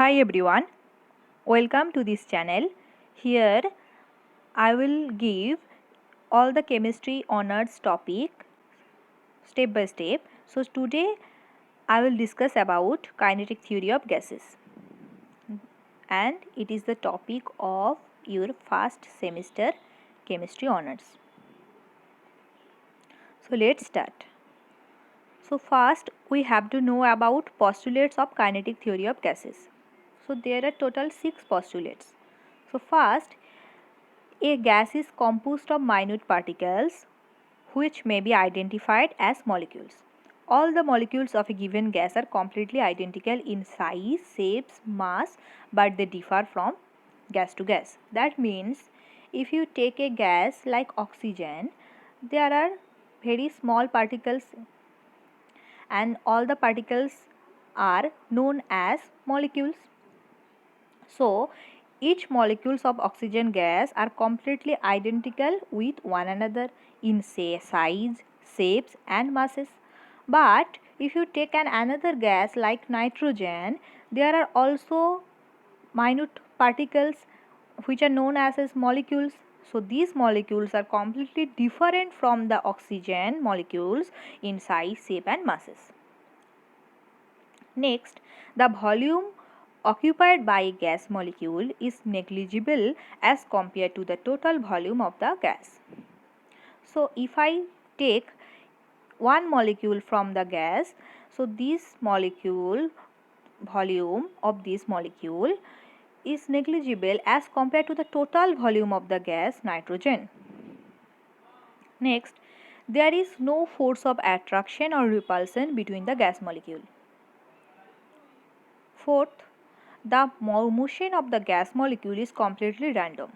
Hi everyone, welcome to this channel. Here I will give all the chemistry honors topic step by step. So today I will discuss about kinetic theory of gases, and it is the topic of your first semester chemistry honors. So let's start. So first we have to know about postulates of kinetic theory of gases. So there are total 6 postulates. So first, a gas is composed of minute particles which may be identified as molecules. All the molecules of a given gas are completely identical in size, shapes, mass, but they differ from gas to gas. That means if you take a gas like oxygen, there are very small particles and all the particles are known as molecules. So, each molecules of oxygen gas are completely identical with one another in say size, shapes and masses. But if you take another gas like nitrogen, there are also minute particles which are known as molecules. So these molecules are completely different from the oxygen molecules in size, shape and masses. Next, the volume occupied by a gas molecule is negligible as compared to the total volume of the gas. So, if I take one molecule from the gas, so this molecule volume of this molecule is negligible as compared to the total volume of the gas nitrogen. Next, there is no force of attraction or repulsion between the gas molecule. Fourth, the motion of the gas molecule is completely random.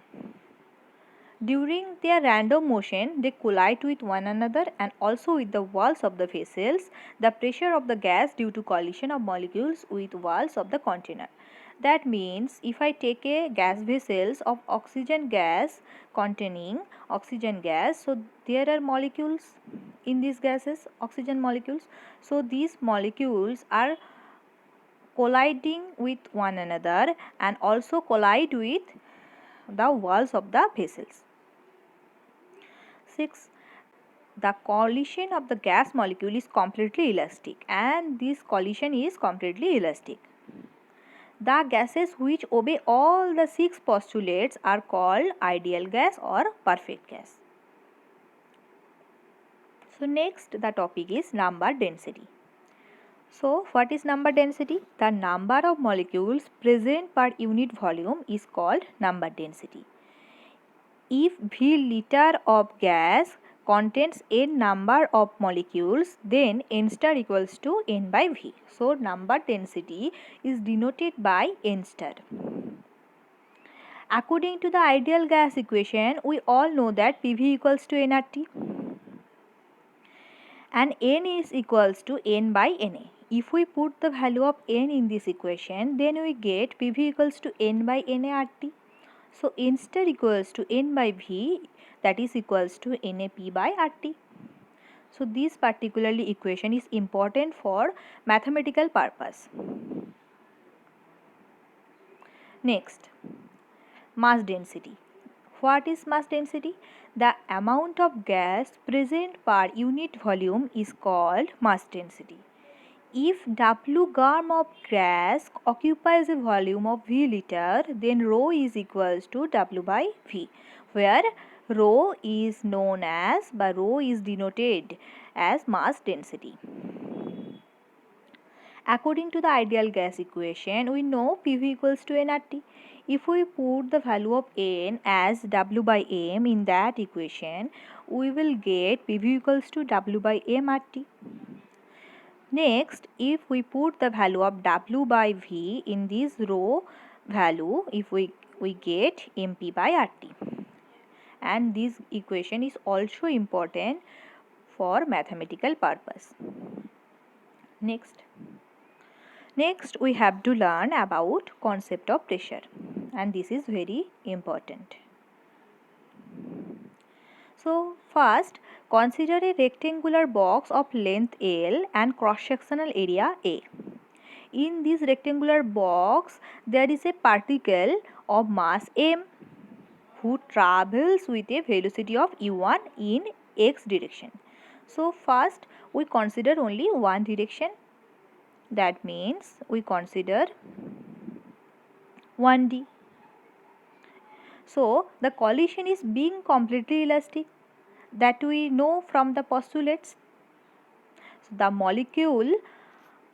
During their random motion, they collide with one another and also with the walls of the vessels, the pressure of the gas due to collision of molecules with walls of the container. That means if I take a gas vessels of oxygen gas containing oxygen gas, so there are molecules in these gases, oxygen molecules. So these molecules are colliding with one another and also collide with the walls of the vessels. 6. The collision of the gas molecule is completely elastic, and this collision is completely elastic. The gases which obey all the 6 postulates are called ideal gas or perfect gas. So next the topic is number density. So what is number density? The number of molecules present per unit volume is called number density. If V liter of gas contains n number of molecules, then n star equals to n by V. So number density is denoted by n star. According to the ideal gas equation, we all know that PV equals to nRT and n is equals to n by Na. If we put the value of n in this equation, then we get PV equals to n by NaRT. So n star equals to n by V, that is equals to NaP by RT. So this particularly equation is important for mathematical purpose. Next, mass density. What is mass density? The amount of gas present per unit volume is called mass density. If W gram of gas occupies a volume of V liter, then rho is equals to W by V, where rho is known as, by rho is denoted as mass density. According to the ideal gas equation, we know PV equals to nRT. If we put the value of n as W by M in that equation, we will get PV equals to W by MRT. Next, if we put the value of W by V in this rho value, if we get MP by RT. And this equation is also important for mathematical purpose. Next, we have to learn about concept of pressure, and this is very important. So first, consider a rectangular box of length L and cross-sectional area A. in this rectangular box there is a particle of mass m who travels with a velocity of u1 in x direction. So first we consider only one direction, that means we consider 1d. So the collision is being completely elastic, that we know from the postulates. So the molecule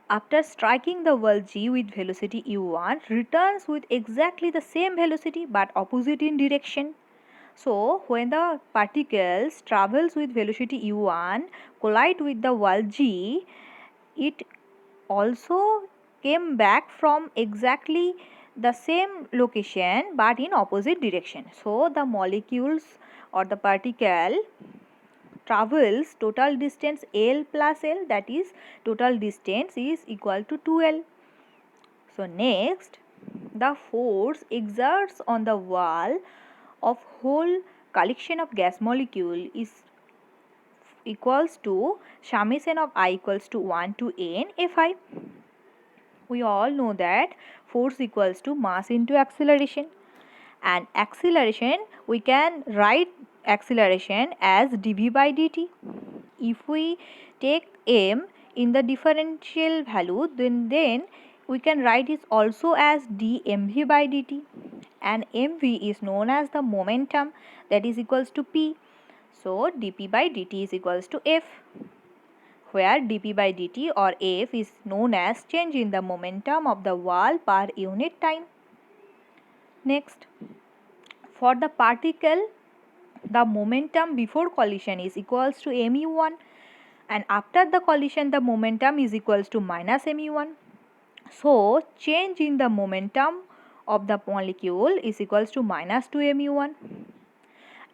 after striking the wall G with velocity u1 returns with exactly the same velocity but opposite in direction. So when the particles travels with velocity u1 collide with the wall G, it also came back from exactly the same location but in opposite direction. So the molecules or the particle travels total distance L plus L, that is total distance is equal to 2L. So next, the force exerts on the wall of whole collection of gas molecule is equals to summation of I equals to 1 to n Fi. We all know that force equals to mass into acceleration, and acceleration we can write acceleration as dv by dt. If we take m in the differential value, then we can write it also as dmv by dt, and mv is known as the momentum, that is equals to p. So dp by dt is equals to f, where dp by dt or f is known as change in the momentum of the wall per unit time. Next, for the particle, the momentum before collision is equals to mu1, and after the collision the momentum is equals to minus mu1. So change in the momentum of the molecule is equals to minus 2 mu1,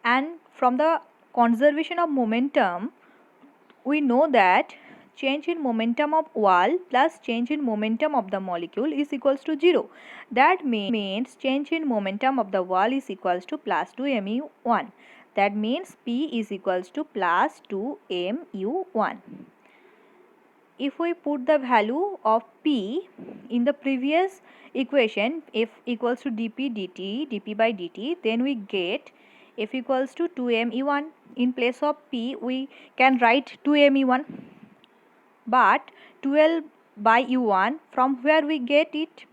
and from the conservation of momentum we know that change in momentum of wall plus change in momentum of the molecule is equals to 0. That means change in momentum of the wall is equals to plus 2 mu1. That means P is equals to plus 2 mu1. If we put the value of P in the previous equation, F equals to dp dt, dp by dt, then we get F equals to 2me1. In place of P we can write 2me1, but 12 by u1 from where we get it?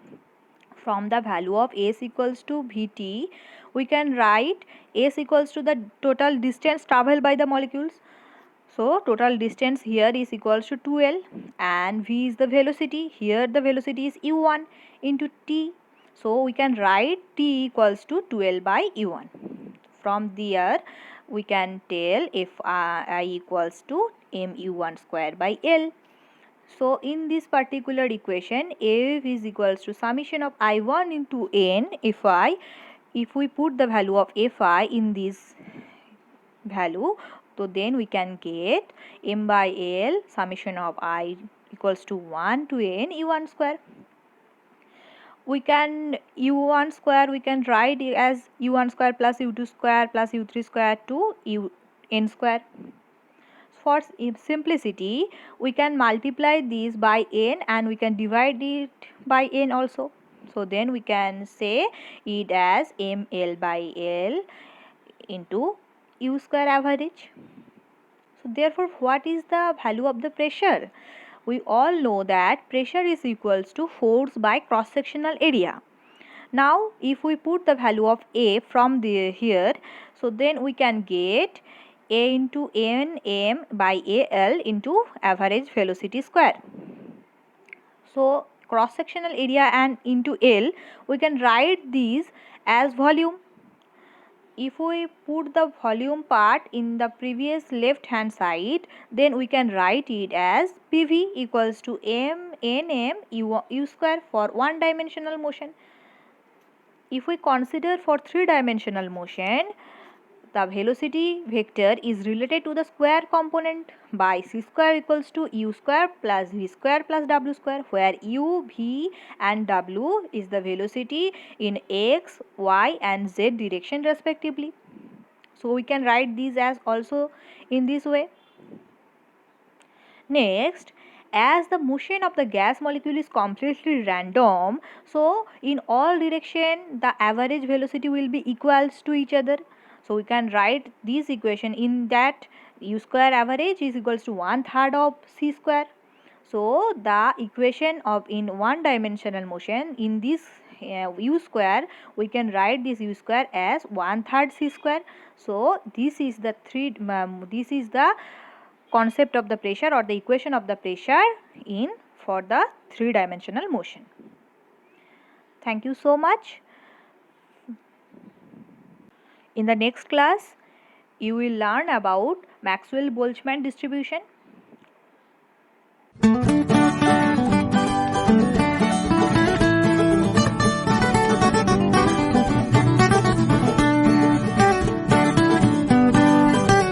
From the value of S equals to Vt, we can write S equals to the total distance traveled by the molecules. So total distance here is equals to 2L, and V is the velocity. Here the velocity is u1 into t. So we can write t equals to 2L by u1. From there we can tell if I equals to mu1 square by L. So in this particular equation, F is equals to summation of I1 into n Fi. If we put the value of Fi in this value, so then we can get m by L summation of I equals to 1 to n u1 square. We can u1 square we can write it as u1 square plus u2 square plus u3 square to n square. For simplicity we can multiply these by n and we can divide it by n also. So then we can say it as ml by L into u square average. So therefore what is the value of the pressure? We all know that pressure is equals to force by cross sectional area. Now if we put the value of A from here, so then we can get A into Nm by Al into average velocity square. So cross sectional area and into L, we can write these as volume. If we put the volume part in the previous left hand side, then we can write it as PV equals to Nm u square for one dimensional motion. If we consider for three-dimensional motion, the velocity vector is related to the square component by c square equals to u square plus v square plus w square, where u, v and w is the velocity in x, y and z direction respectively. So we can write these as also in this way. Next, as the motion of the gas molecule is completely random, so in all direction the average velocity will be equals to each other. So we can write this equation in that u square average is equals to 1/3 of c square. So the equation of in one dimensional motion in this u square, we can write this u square as 1/3 c square. So this is the this is the concept of the pressure or the equation of the pressure in for the three-dimensional motion. Thank you so much. In the next class, you will learn about Maxwell-Boltzmann distribution.